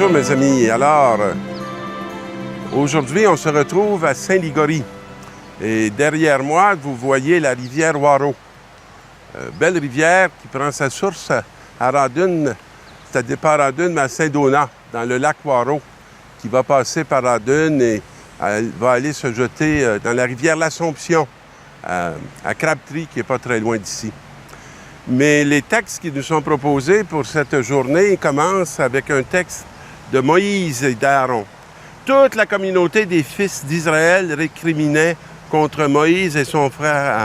Bonjour mes amis. Alors, aujourd'hui, on se retrouve à Saint-Ligory. Et derrière moi, vous voyez la rivière Waro. Belle rivière qui prend sa source à Radun, c'est-à-dire pas à Radun, mais à Saint-Donat, dans le lac Waro, qui va passer par Radun et va aller se jeter dans la rivière l'Assomption, à Crabtree, qui n'est pas très loin d'ici. Mais les textes qui nous sont proposés pour cette journée commencent avec un texte de Moïse et d'Aaron. Toute la communauté des fils d'Israël récriminait contre Moïse et son frère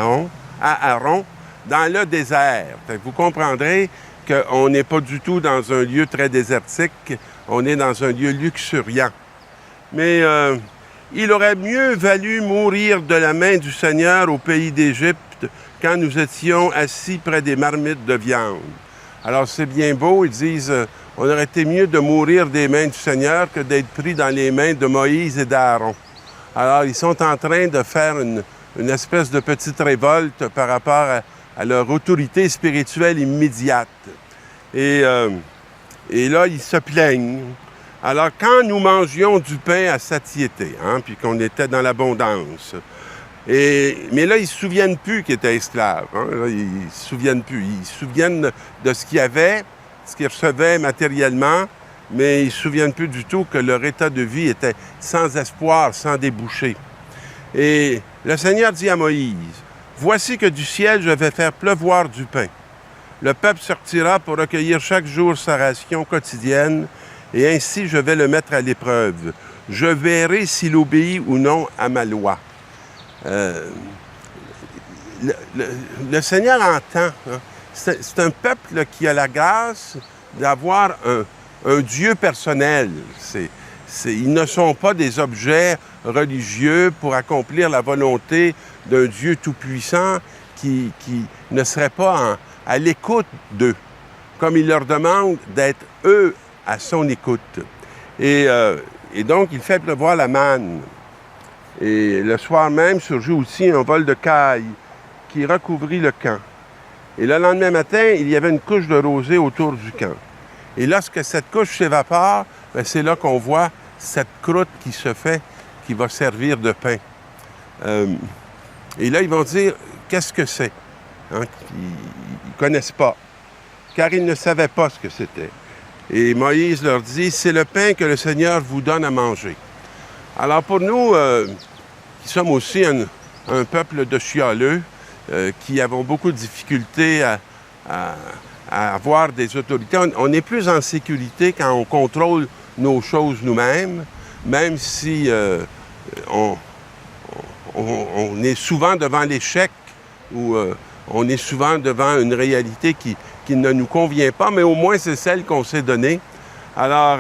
Aaron dans le désert. Vous comprendrez qu'on n'est pas du tout dans un lieu très désertique, on est dans un lieu luxuriant. Mais il aurait mieux valu mourir de la main du Seigneur au pays d'Égypte quand nous étions assis près des marmites de viande. Alors c'est bien beau, ils disent, on aurait été mieux de mourir des mains du Seigneur que d'être pris dans les mains de Moïse et d'Aaron. Alors ils sont en train de faire une espèce de petite révolte par rapport à leur autorité spirituelle immédiate. Et là, ils se plaignent. Alors quand nous mangions du pain à satiété, puis qu'on était dans l'abondance, mais là, ils ne se souviennent plus qu'ils étaient esclaves. Là, ils ne se souviennent plus. Ils se souviennent de ce qu'ils avaient, ce qu'ils recevaient matériellement, mais ils ne se souviennent plus du tout que leur état de vie était sans espoir, sans débouché. Et le Seigneur dit à Moïse, « Voici que du ciel, je vais faire pleuvoir du pain. Le peuple sortira pour recueillir chaque jour sa ration quotidienne, et ainsi je vais le mettre à l'épreuve. Je verrai s'il obéit ou non à ma loi. » Le Seigneur entend. C'est un peuple qui a la grâce d'avoir un Dieu personnel. Ils ne sont pas des objets religieux pour accomplir la volonté d'un Dieu tout-puissant qui ne serait pas à l'écoute d'eux, comme il leur demande d'être eux à son écoute. Et donc, il fait pleuvoir la manne. Et le soir même surgit aussi un vol de caille qui recouvrit le camp. Et le lendemain matin, il y avait une couche de rosée autour du camp. Et lorsque cette couche s'évapore, c'est là qu'on voit cette croûte qui se fait, qui va servir de pain. Et là, ils vont dire, qu'est-ce que c'est? Ils ne connaissent pas, car ils ne savaient pas ce que c'était. Et Moïse leur dit, c'est le pain que le Seigneur vous donne à manger. Alors pour nous, qui sommes aussi un peuple de chialeux, qui avons beaucoup de difficultés à avoir des autorités, on est plus en sécurité quand on contrôle nos choses nous-mêmes, même si on est souvent devant l'échec ou on est souvent devant une réalité qui ne nous convient pas, mais au moins c'est celle qu'on s'est donnée. Alors,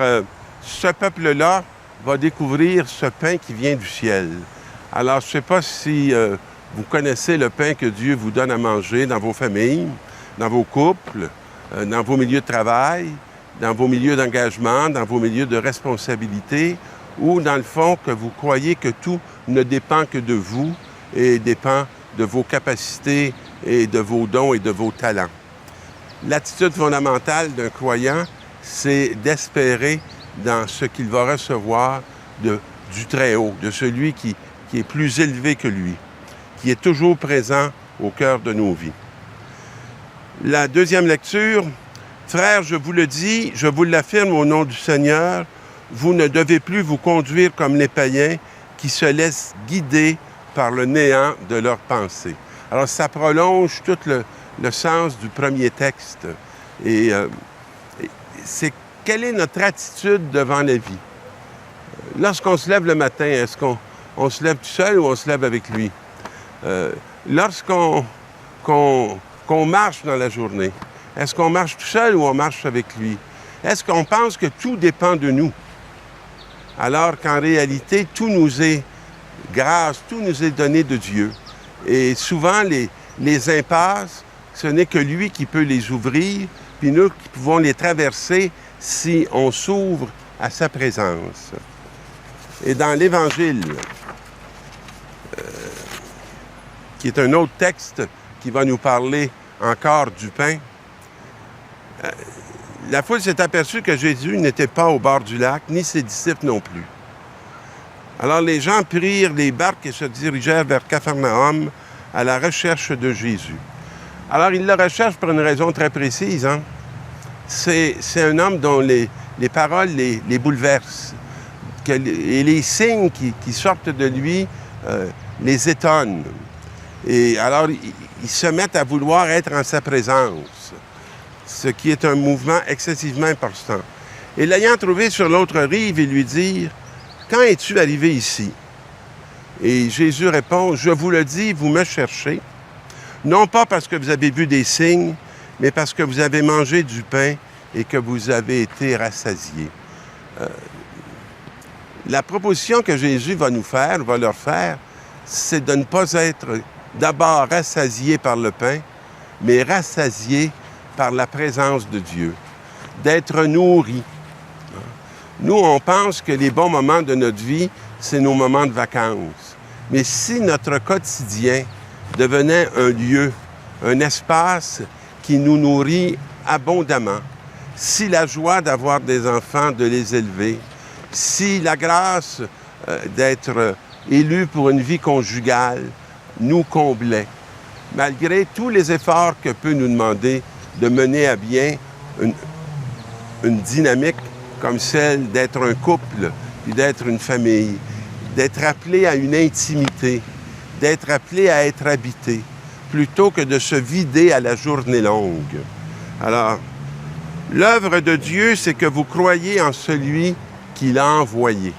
ce peuple-là va découvrir ce pain qui vient du ciel. Alors, je ne sais pas si vous connaissez le pain que Dieu vous donne à manger dans vos familles, dans vos couples, dans vos milieux de travail, dans vos milieux d'engagement, dans vos milieux de responsabilité, ou dans le fond que vous croyez que tout ne dépend que de vous et dépend de vos capacités et de vos dons et de vos talents. L'attitude fondamentale d'un croyant, c'est d'espérer dans ce qu'il va recevoir du Très-Haut, de celui qui est plus élevé que lui, qui est toujours présent au cœur de nos vies. La deuxième lecture, « Frères, je vous le dis, je vous l'affirme au nom du Seigneur, vous ne devez plus vous conduire comme les païens qui se laissent guider par le néant de leurs pensées. » Alors, ça prolonge tout le sens du premier texte. Et c'est quelle est notre attitude devant la vie? Lorsqu'on se lève le matin, est-ce qu'on se lève tout seul ou on se lève avec lui? Lorsqu'on marche dans la journée, est-ce qu'on marche tout seul ou on marche avec lui? Est-ce qu'on pense que tout dépend de nous? Alors qu'en réalité, tout nous est grâce, tout nous est donné de Dieu. Et souvent, les impasses, ce n'est que lui qui peut les ouvrir, puis nous qui pouvons les traverser si on s'ouvre à sa présence. Et dans l'Évangile, qui est un autre texte qui va nous parler encore du pain, la foule s'est aperçue que Jésus n'était pas au bord du lac, ni ses disciples non plus. Alors les gens prirent les barques et se dirigèrent vers Capharnaüm à la recherche de Jésus. Alors ils le recherchent pour une raison très précise. Hein? C'est un homme dont les paroles les bouleversent. Et les signes qui sortent de lui les étonnent. Et alors ils se mettent à vouloir être en sa présence, ce qui est un mouvement excessivement important. Et l'ayant trouvé sur l'autre rive, ils lui dirent: « Quand es-tu arrivé ici? » Et Jésus répond: « Je vous le dis, vous me cherchez, non pas parce que vous avez vu des signes, mais parce que vous avez mangé du pain et que vous avez été rassasiés. » La proposition que Jésus va leur faire, c'est de ne pas être d'abord rassasié par le pain, mais rassasié par la présence de Dieu, d'être nourri. Nous, on pense que les bons moments de notre vie, c'est nos moments de vacances. Mais si notre quotidien devenait un lieu, un espace qui nous nourrit abondamment, si la joie d'avoir des enfants, de les élever, si la grâce d'être élu pour une vie conjugale nous comblait, malgré tous les efforts que peut nous demander de mener à bien une dynamique comme celle d'être un couple, puis d'être une famille, d'être appelé à une intimité, d'être appelé à être habité, plutôt que de se vider à la journée longue. Alors, l'œuvre de Dieu, c'est que vous croyez en celui qui l'a envoyé.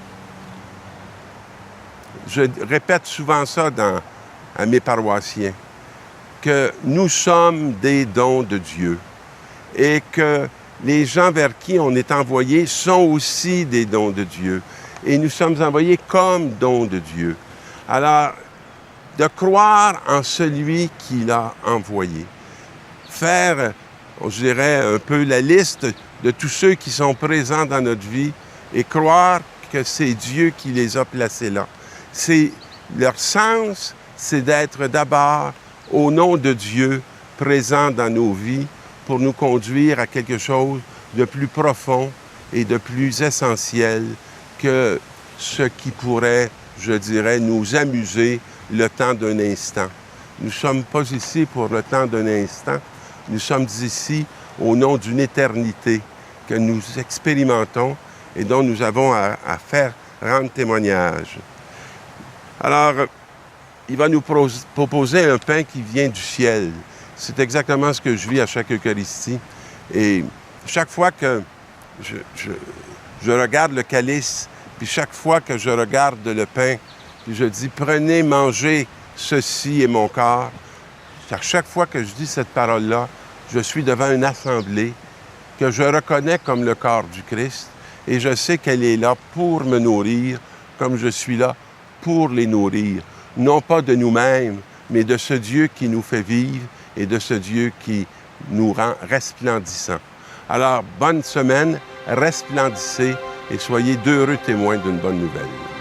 Je répète souvent ça à mes paroissiens, que nous sommes des dons de Dieu et que les gens vers qui on est envoyé sont aussi des dons de Dieu. Et nous sommes envoyés comme dons de Dieu. Alors, de croire en celui qui l'a envoyé. Faire, je dirais, un peu la liste de tous ceux qui sont présents dans notre vie et croire que c'est Dieu qui les a placés là. Leur sens, c'est d'être d'abord, au nom de Dieu, présent dans nos vies, pour nous conduire à quelque chose de plus profond et de plus essentiel que ce qui pourrait, je dirais, nous amuser le temps d'un instant. Nous ne sommes pas ici pour le temps d'un instant. Nous sommes ici au nom d'une éternité que nous expérimentons et dont nous avons à faire rendre témoignage. Alors, il va nous proposer un pain qui vient du ciel. C'est exactement ce que je vis à chaque Eucharistie. Et chaque fois que je regarde le calice, puis chaque fois que je regarde le pain, puis je dis « Prenez, mangez, ceci est mon corps », à chaque fois que je dis cette parole-là, je suis devant une assemblée que je reconnais comme le corps du Christ et je sais qu'elle est là pour me nourrir comme je suis là pour les nourrir. Non pas de nous-mêmes, mais de ce Dieu qui nous fait vivre et de ce Dieu qui nous rend resplendissants. Alors, bonne semaine, resplendissez et soyez d'heureux témoins d'une bonne nouvelle.